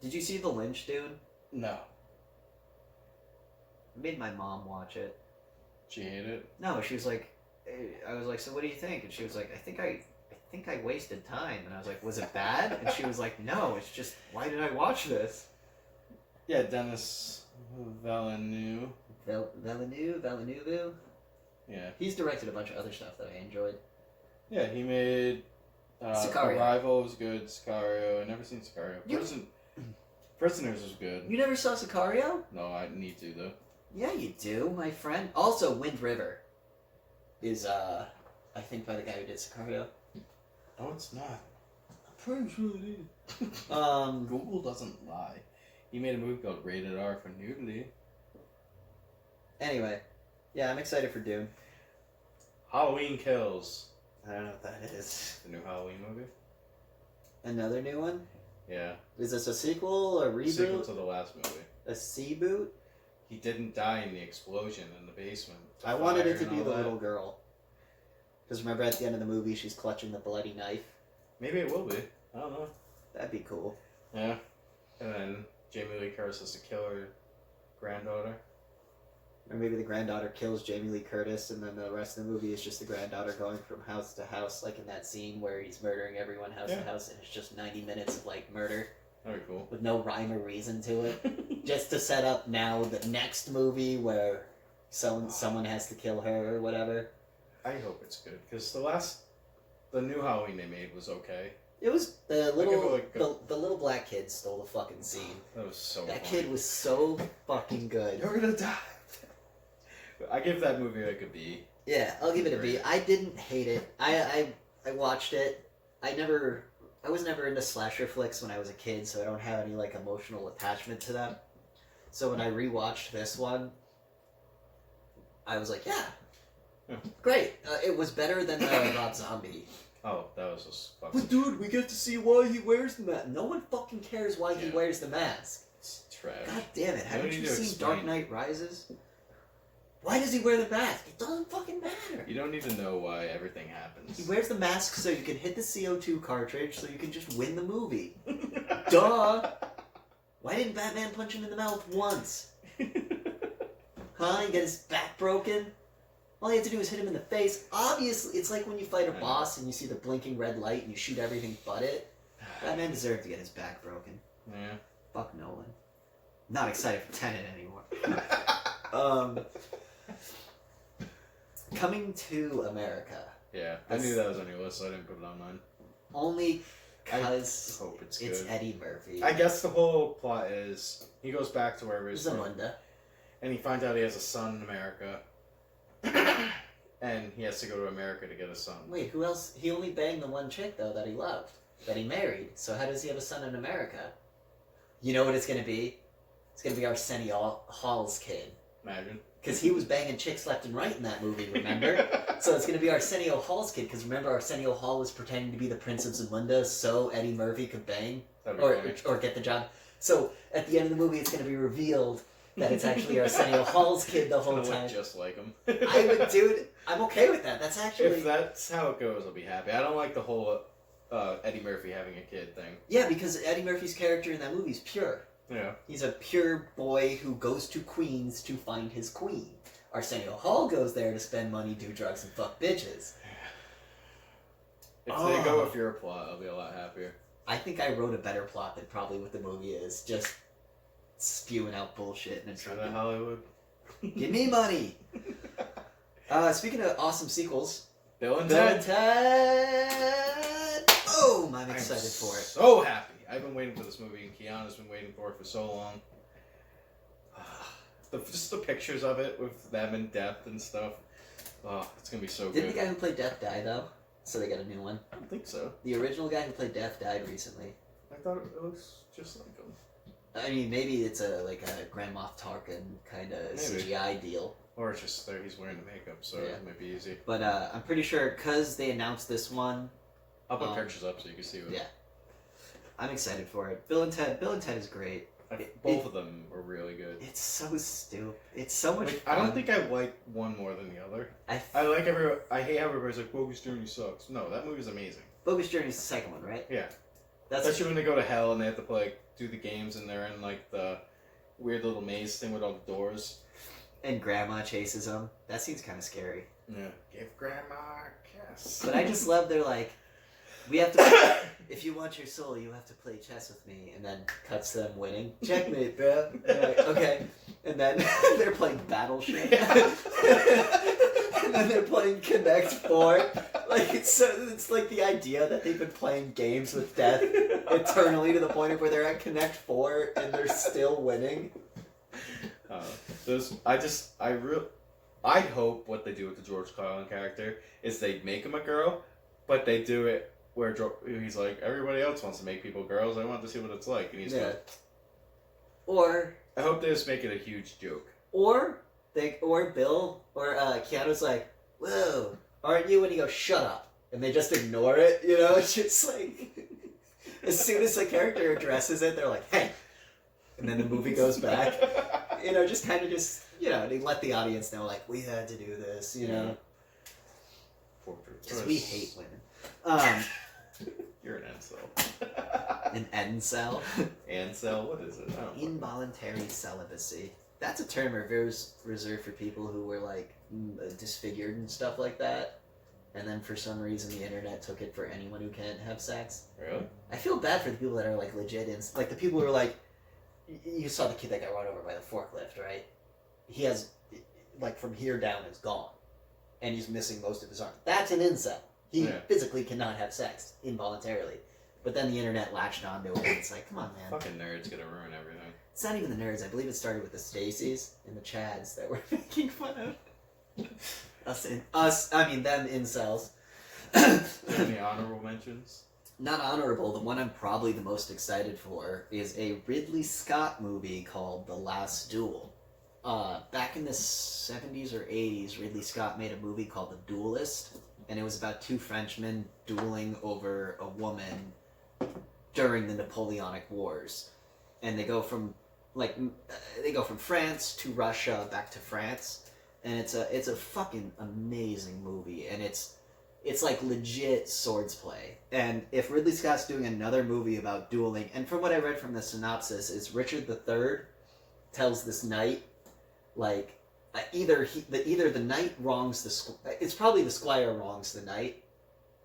Speaker 1: Did you see the Lynch Dune?
Speaker 2: No.
Speaker 1: I made my mom watch it.
Speaker 2: She hated it?
Speaker 1: No, she was like, I was like, so what do you think? And she was like, I think I wasted time. And I was like, was it bad? And she was like, no, it's just, why did I watch this?
Speaker 2: Yeah, Denis Villeneuve.
Speaker 1: Villeneuve?
Speaker 2: Yeah.
Speaker 1: He's directed a bunch of other stuff that I enjoyed.
Speaker 2: Yeah, he made
Speaker 1: Sicario.
Speaker 2: Arrival was good, Sicario. I never seen Sicario.
Speaker 1: You-
Speaker 2: Prisoners was good.
Speaker 1: You never saw Sicario?
Speaker 2: No, I need to though.
Speaker 1: Yeah, you do, my friend. Also, Wind River is, I think by the guy who did Sicario.
Speaker 2: No, it's not. I'm pretty sure it is. Google doesn't lie. He made a movie called Rated R for nudity.
Speaker 1: Anyway, yeah, I'm excited for Dune.
Speaker 2: Halloween Kills.
Speaker 1: I don't know what that is.
Speaker 2: The new Halloween movie.
Speaker 1: Another new one?
Speaker 2: Yeah.
Speaker 1: Is this a sequel, a reboot?
Speaker 2: Sequel to the last movie.
Speaker 1: A C-boot?
Speaker 2: He didn't die in the explosion in the basement.
Speaker 1: I wanted it to
Speaker 2: Fire
Speaker 1: be
Speaker 2: and
Speaker 1: the
Speaker 2: all that.
Speaker 1: little girl. Because remember at the end of the movie, she's clutching the bloody knife?
Speaker 2: Maybe it will be. I don't know.
Speaker 1: That'd be cool.
Speaker 2: Yeah. And then Jamie Lee Curtis has to kill her granddaughter.
Speaker 1: Or maybe the granddaughter kills Jamie Lee Curtis, and then the rest of the movie is just the granddaughter going from house to house, like in that scene where he's murdering everyone house to house, and it's just 90 minutes of, like, murder.
Speaker 2: That'd be cool.
Speaker 1: With no rhyme or reason to it. Just to set up now the next movie where someone has to kill her or whatever.
Speaker 2: I hope it's good, because the new Halloween they made was okay.
Speaker 1: It was the
Speaker 2: give
Speaker 1: little
Speaker 2: it, like,
Speaker 1: the little black kid stole the fucking scene.
Speaker 2: That was so
Speaker 1: That
Speaker 2: funny.
Speaker 1: kid was so fucking good.
Speaker 2: You're gonna die. I give that movie like a B.
Speaker 1: Yeah, I'll give it a B. I didn't hate it. I watched it. I was never into slasher flicks when I was a kid, so I don't have any like emotional attachment to them. So when I rewatched this one, I was like, yeah, Great. It was better than Rob Zombie.
Speaker 2: Oh, that was just fucking...
Speaker 1: But dude, we get to see why he wears the mask. No one fucking cares why he wears the mask.
Speaker 2: It's trash.
Speaker 1: God damn it, haven't you seen
Speaker 2: explain.
Speaker 1: Dark Knight Rises? Why does he wear the mask? It doesn't fucking matter.
Speaker 2: You don't need to know why everything happens.
Speaker 1: He wears the mask so you can hit the CO2 cartridge so you can just win the movie. Duh! Why didn't Batman punch him in the mouth once? Huh? He get his back broken? All you have to do is hit him in the face. Obviously, it's like when you fight a boss and you see the blinking red light and you shoot everything but it. Batman deserved to get his back broken.
Speaker 2: Yeah.
Speaker 1: Fuck Nolan. Not excited for Tenet anymore. Coming to America.
Speaker 2: Yeah, I knew that was on your list, so I didn't put it on mine.
Speaker 1: Only
Speaker 2: I
Speaker 1: because
Speaker 2: hope it's
Speaker 1: it's
Speaker 2: good.
Speaker 1: Eddie Murphy.
Speaker 2: I guess the whole plot is he goes back to wherever he's from,
Speaker 1: Zamunda.
Speaker 2: and he finds out he has a son in America, and he has to go to America to get a son.
Speaker 1: Wait, who else? He only banged the one chick, though, that he loved. That he married. So how does he have a son in America? You know what it's going to be? It's going to be Arsenio Hall's kid.
Speaker 2: Imagine.
Speaker 1: Because he was banging chicks left and right in that movie, remember? So it's going to be Arsenio Hall's kid, because remember Arsenio Hall was pretending to be the Prince of Zamunda so Eddie Murphy could bang? Or get the job. So at the end of the movie, it's going to be revealed that it's actually Arsenio Hall's kid the whole time.
Speaker 2: Just like him.
Speaker 1: I would do it. I'm okay with that. That's actually...
Speaker 2: If that's how it goes, I'll be happy. I don't like the whole Eddie Murphy having a kid thing.
Speaker 1: Yeah, because Eddie Murphy's character in that movie is pure.
Speaker 2: Yeah.
Speaker 1: He's a pure boy who goes to Queens to find his queen. Arsenio Hall goes there to spend money, do drugs, and fuck bitches.
Speaker 2: If they go with your plot, I'll be a lot happier.
Speaker 1: I think I wrote a better plot than probably what the movie is. Just spewing out bullshit and
Speaker 2: Try that Hollywood.
Speaker 1: Give me money! Speaking of awesome sequels,
Speaker 2: Bill and
Speaker 1: Bill and
Speaker 2: Ted.
Speaker 1: Ted! Boom! I'm excited for it.
Speaker 2: So happy. I've been waiting for this movie, and Keanu's been waiting for it for so long. Just the pictures of it with them in depth and stuff. Oh, it's gonna be so
Speaker 1: Didn't
Speaker 2: good.
Speaker 1: the guy who played Death die, though? So they got a new one.
Speaker 2: I don't think so.
Speaker 1: The original guy who played Death died recently.
Speaker 2: I thought it looks just like him.
Speaker 1: I mean, maybe it's a Grand Moff Tarkin kind of CGI deal.
Speaker 2: Or it's just there he's wearing the makeup, so it might be easy.
Speaker 1: But I'm pretty sure, because they announced this one...
Speaker 2: I'll put pictures up so you can see what...
Speaker 1: Yeah. I'm excited for it. Bill and Ted is great.
Speaker 2: Both of them are really good.
Speaker 1: It's so stupid. It's so much fun.
Speaker 2: I don't think I like one more than the other. I hate how everybody's like, Bogus Journey sucks. No, that movie's amazing.
Speaker 1: Bogus Journey's the second one, right?
Speaker 2: Yeah.
Speaker 1: That's
Speaker 2: when they go to hell and they have to do the games and they're in the weird little maze thing with all the doors.
Speaker 1: And Grandma chases them. That seems kind of scary.
Speaker 2: Yeah. Give Grandma a kiss.
Speaker 1: But I just love they're like, we have to... If you want your soul, you have to play chess with me. And then cuts them winning. Checkmate, bro. Like, okay. And then they're playing Battleship.
Speaker 2: Yeah.
Speaker 1: And then they're playing Connect 4. Like, it's like the idea that they've been playing games with death eternally to the point of where they're at Connect 4 and they're still winning.
Speaker 2: I hope what they do with the George Carlin character is they make him a girl, but they do it where he's like, everybody else wants to make people girls, I want to see what it's like. And he's like...
Speaker 1: Or...
Speaker 2: I hope they just make it a huge joke.
Speaker 1: Or Bill, or Keanu's like, whoa, aren't you? And he goes, shut up. And they just ignore it, you know? It's just like... As soon as the character addresses it, they're like, hey! And then the movie goes back. You know, just kind of just, you know, they let the audience know, like, we had to do this, you know? Because we hate women.
Speaker 2: You're an incel.
Speaker 1: An incel?
Speaker 2: Incel? What is it?
Speaker 1: Involuntary celibacy. That's a term reserved for people who were, like, disfigured and stuff like that. And then for some reason the internet took it for anyone who can't have sex.
Speaker 2: Really?
Speaker 1: I feel bad for the people that are, like, legit like, the people who are, like... You saw the kid that got run over by the forklift, right? He has, like, from here down is gone. And he's missing most of his arm. That's an incel. He physically cannot have sex involuntarily. But then the internet latched onto it, and it's like, come on, man.
Speaker 2: Fucking nerds gonna ruin everything.
Speaker 1: It's not even the nerds. I believe it started with the Stacys and the Chads that were making fun of them incels.
Speaker 2: Any honorable mentions?
Speaker 1: Not honorable. The one I'm probably the most excited for is a Ridley Scott movie called The Last Duel. back in the 70s or 80s, Ridley Scott made a movie called The Duelist, and it was about two Frenchmen dueling over a woman during the Napoleonic Wars, and they go from France to Russia, back to France, and it's a fucking amazing movie, and it's like legit swords play. And if Ridley Scott's doing another movie about dueling, and from what I read from the synopsis, is Richard III tells this knight, like, either the knight wrongs it's probably the squire wrongs the knight,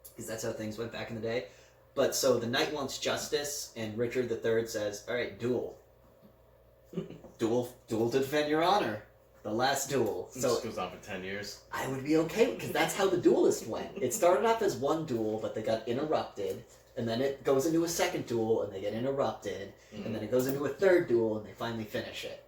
Speaker 1: because that's how things went back in the day. But so the knight wants justice, and Richard III says, "All right, duel to defend your honor." The last duel. So
Speaker 2: this goes on for 10 years.
Speaker 1: I would be okay, because that's how The Duelist went. It started off as one duel, but they got interrupted, and then it goes into a second duel, and they get interrupted, and then it goes into a third duel, and they finally finish it.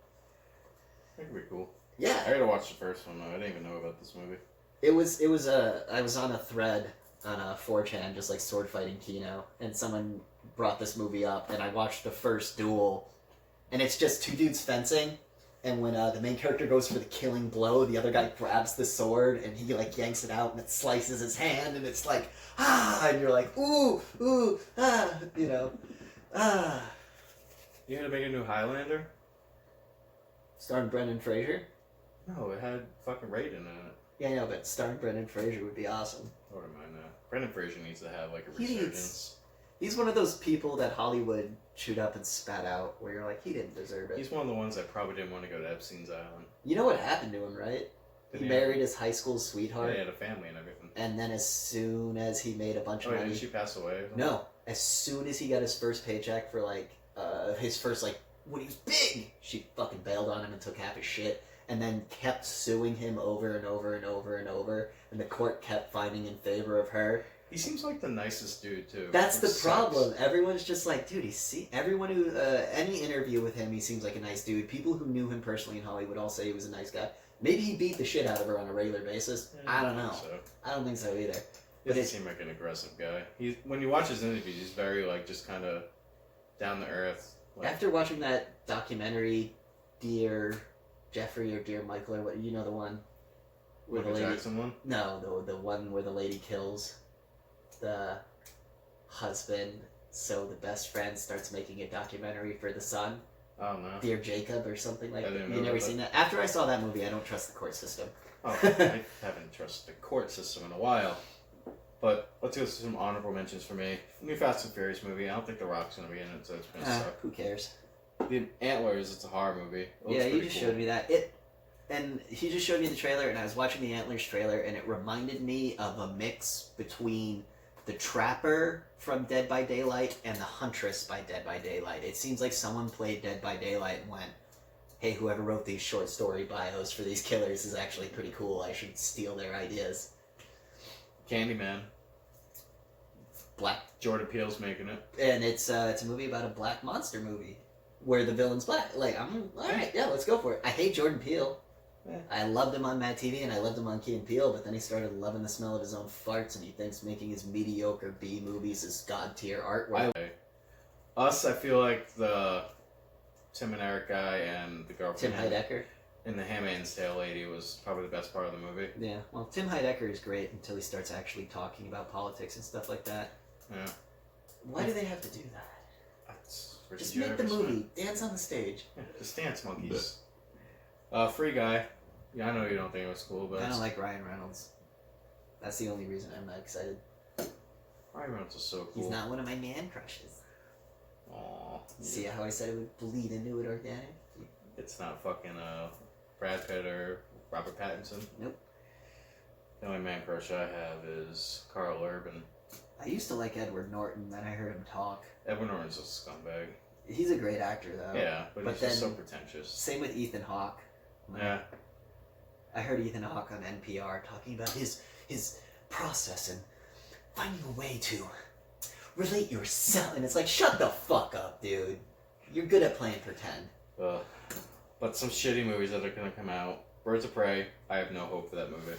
Speaker 2: That could be cool.
Speaker 1: Yeah.
Speaker 2: I gotta watch the first one though. I didn't even know about this movie.
Speaker 1: I was on a thread on a 4chan, just like sword fighting Kino, and someone brought this movie up, and I watched the first duel, and it's just two dudes fencing, and when the main character goes for the killing blow, the other guy grabs the sword, and he like yanks it out, and it slices his hand, and it's like, ah, and you're like, ooh, ah, you know, ah.
Speaker 2: You had to make a new Highlander?
Speaker 1: Starring Brendan Fraser?
Speaker 2: No, it had fucking Raiden in it.
Speaker 1: Yeah, I know, but starring Brendan Fraser would be awesome.
Speaker 2: I wouldn't mind that. Brendan Fraser needs to have like a
Speaker 1: He
Speaker 2: resurgence.
Speaker 1: He's one of those people that Hollywood chewed up and spat out, where you're like, he didn't deserve it.
Speaker 2: He's one of the ones that probably didn't want to go to Epstein's Island.
Speaker 1: You know what happened to him, right? He married his high school sweetheart.
Speaker 2: Yeah, he had a family and everything.
Speaker 1: And then as soon as he made a bunch of money...
Speaker 2: did she pass away? Or something?
Speaker 1: No. As soon as he got his first paycheck for, like, his first, like, when he was big, she fucking bailed on him and took half his shit. And then kept suing him over and over and over and over. And the court kept finding in favor of her.
Speaker 2: He seems like the nicest dude, too.
Speaker 1: That's the problem. Everyone's just like, dude, everyone who, any interview with him, he seems like a nice dude. People who knew him personally in Hollywood all say he was a nice guy. Maybe he beat the shit out of her on a regular basis. I don't know. I don't think so either.
Speaker 2: He doesn't seem like an aggressive guy. When you watch his interviews, he's very, like, just kind of down to earth. Like,
Speaker 1: after watching that documentary, Dear Jeffrey or Dear Michael, or what, you know the one? Where
Speaker 2: Michael
Speaker 1: the lady,
Speaker 2: Jackson one?
Speaker 1: No, the one where the lady kills the husband, so the best friend starts making a documentary for the son.
Speaker 2: Oh, no.
Speaker 1: Dear Jacob or something like that.
Speaker 2: You
Speaker 1: never seen that? After I saw that movie, I don't trust the court system.
Speaker 2: Oh, I haven't trusted the court system in a while. But let's go through some honorable mentions for me. New Fast and Furious movie. I don't think The Rock's going to be in it, so it's going to suck.
Speaker 1: Who cares?
Speaker 2: The Antlers, it's a horror movie.
Speaker 1: Yeah, you just showed me that. And he just showed me the trailer, and I was watching the Antlers trailer, and it reminded me of a mix between the Trapper from Dead by Daylight and the Huntress by Dead by Daylight. It seems like someone played Dead by Daylight and went, hey, whoever wrote these short story bios for these killers is actually pretty cool. I should steal their ideas.
Speaker 2: Candyman.
Speaker 1: Black.
Speaker 2: Jordan Peele's making it.
Speaker 1: And it's a movie about a black monster movie where the villain's black. Like, alright, yeah, let's go for it. I hate Jordan Peele. Yeah. I loved him on Mad TV and I loved him on Key and Peele, but then he started loving the smell of his own farts and he thinks making his mediocre B movies is god tier artwork.
Speaker 2: Us, I feel like the Tim and Eric guy and the girlfriend.
Speaker 1: Tim Heidecker.
Speaker 2: And the Handmaid's Tale lady was probably the best part of the movie.
Speaker 1: Yeah, well, Tim Heidecker is great until he starts actually talking about politics and stuff like that.
Speaker 2: Yeah.
Speaker 1: Why do they have to do that? Just make the movie. Man. Dance on the stage.
Speaker 2: Yeah, just dance monkeys. Free Guy. Yeah, I know you don't think it was cool, but...
Speaker 1: I don't like Ryan Reynolds. That's the only reason I'm not excited.
Speaker 2: Ryan Reynolds is so cool.
Speaker 1: He's not one of my man crushes.
Speaker 2: Aww.
Speaker 1: See how I said it would bleed into it organic?
Speaker 2: It's not fucking Brad Pitt or Robert Pattinson.
Speaker 1: Nope.
Speaker 2: The only man crush I have is Carl Urban.
Speaker 1: I used to like Edward Norton, then I heard him talk.
Speaker 2: Edward Norton's a scumbag.
Speaker 1: He's a great actor, though.
Speaker 2: Yeah, but he's just so pretentious.
Speaker 1: Same with Ethan Hawke.
Speaker 2: Yeah.
Speaker 1: I heard Ethan Hawke on NPR talking about his process and finding a way to relate yourself. And it's like, shut the fuck up, dude. You're good at playing pretend.
Speaker 2: But some shitty movies that are going to come out. Birds of Prey, I have no hope for that movie.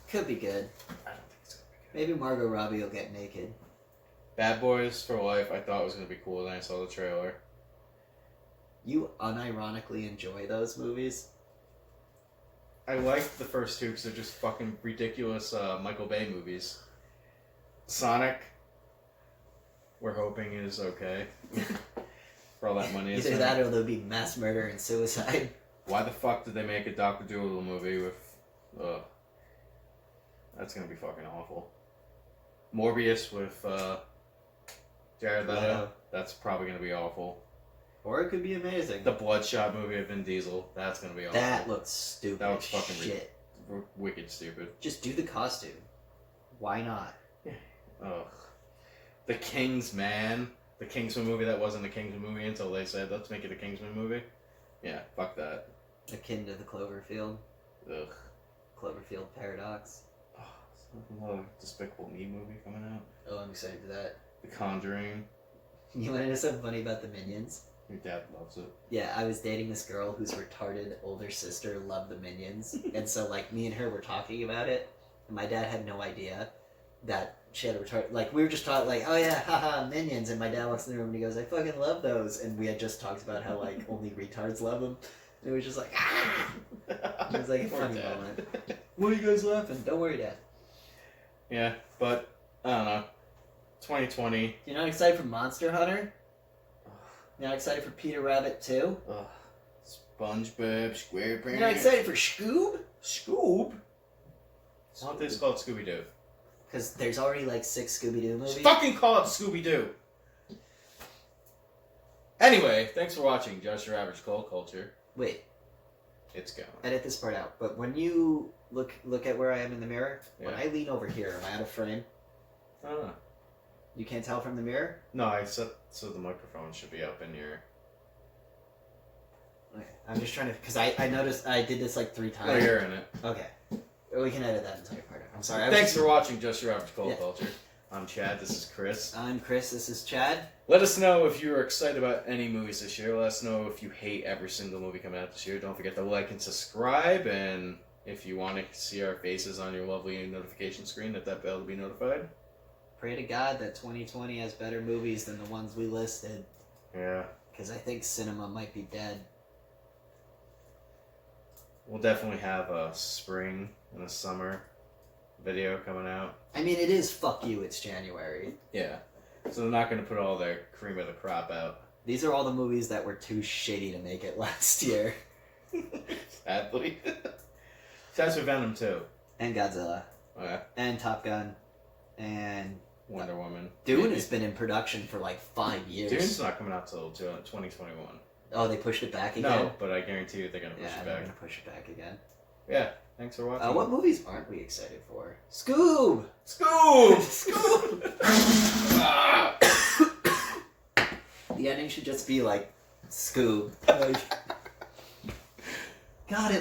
Speaker 1: Could be good.
Speaker 2: I don't think it's going to be good.
Speaker 1: Maybe Margot Robbie will get naked.
Speaker 2: Bad Boys for Life, I thought it was going to be cool, then I saw the trailer.
Speaker 1: You unironically enjoy those movies?
Speaker 2: I like the first two because they're just fucking ridiculous Michael Bay movies. Sonic, we're hoping is okay. For all that money.
Speaker 1: Either that or there'll be mass murder and suicide.
Speaker 2: Why the fuck did they make a Dr. Dolittle movie with... that's gonna be fucking awful. Morbius with Jared Leto. That's probably gonna be awful.
Speaker 1: Or it could be amazing.
Speaker 2: The Bloodshot movie with Vin Diesel. That's gonna be awful.
Speaker 1: That looks stupid.
Speaker 2: That looks fucking
Speaker 1: shit.
Speaker 2: Wicked stupid.
Speaker 1: Just do the costume. Why not?
Speaker 2: Ugh. The Kingsman. The Kingsman movie that wasn't a Kingsman movie until they said, let's make it a Kingsman movie. Yeah, fuck that.
Speaker 1: Akin to the Cloverfield.
Speaker 2: Ugh.
Speaker 1: Cloverfield Paradox.
Speaker 2: Oh, another Despicable Me movie coming out.
Speaker 1: Oh, I'm excited for that.
Speaker 2: The Conjuring.
Speaker 1: You want to know something funny about the Minions?
Speaker 2: Your dad loves it.
Speaker 1: Yeah, I was dating this girl whose retarded older sister loved the Minions. And so, like, me and her were talking about it. And my dad had no idea that she had a retarded... Like, we were just talking, like, oh yeah, haha, Minions. And my dad walks in the room and he goes, I fucking love those. And we had just talked about how, like, only retards love them. And it was just like, ah! It was like a funny moment. What are you guys laughing? Don't worry, Dad.
Speaker 2: Yeah, but, I don't know. 2020.
Speaker 1: You're not excited for Monster Hunter? You're not excited for Peter Rabbit 2?
Speaker 2: Ugh. SpongeBob SquarePants.
Speaker 1: You're not excited for Scoob?
Speaker 2: Scoob? Why don't they just call it Scooby-Doo?
Speaker 1: Because there's already like 6 Scooby-Doo movies.
Speaker 2: Just fucking call it Scooby-Doo! Anyway, thanks for watching Just Your Average Cult Culture.
Speaker 1: Wait,
Speaker 2: It's going.
Speaker 1: edit this part out. But when you look at where I am in the mirror, when
Speaker 2: Yeah.
Speaker 1: I lean over here, am I out of frame?
Speaker 2: I don't know.
Speaker 1: You can't tell from the mirror?
Speaker 2: No, I said so the microphone should be up in your...
Speaker 1: Okay. I'm just trying to... Because I noticed I did this like 3 times.
Speaker 2: No, you're in it.
Speaker 1: Okay. We can edit that entire part out. I'm sorry.
Speaker 2: Thanks for watching Just Your Average Cult
Speaker 1: Yeah.
Speaker 2: Culture. I'm Chad, this is Chris.
Speaker 1: I'm Chris, this is Chad.
Speaker 2: Let us know if you're excited about any movies this year. Let us know if you hate every single movie coming out this year. Don't forget to like and subscribe. And if you want to see our faces on your lovely notification screen, hit that bell to be notified.
Speaker 1: Pray to God that 2020 has better movies than the ones we listed.
Speaker 2: Yeah.
Speaker 1: Because I think cinema might be dead.
Speaker 2: We'll definitely have a spring and a summer video coming out.
Speaker 1: I mean, it is fuck you, it's January.
Speaker 2: Yeah. So they're not going to put all their cream of the crop out.
Speaker 1: These are all the movies that were too shitty to make it last year.
Speaker 2: Sadly. That's for Venom too.
Speaker 1: And Godzilla.
Speaker 2: Okay.
Speaker 1: And Top Gun. And
Speaker 2: Wonder Woman.
Speaker 1: Dune
Speaker 2: Maybe.
Speaker 1: has been in production for like 5 years.
Speaker 2: Dune's not coming out till 2021.
Speaker 1: Oh, they pushed it back again?
Speaker 2: No, but I guarantee you they're going to push
Speaker 1: Yeah,
Speaker 2: it
Speaker 1: they're
Speaker 2: back.
Speaker 1: going to push it back again.
Speaker 2: Yeah. Thanks for watching.
Speaker 1: What movies aren't we excited for? Scoob!
Speaker 2: Scoob!
Speaker 1: Scoob! The ending should just be like, Scoob. Like, God, it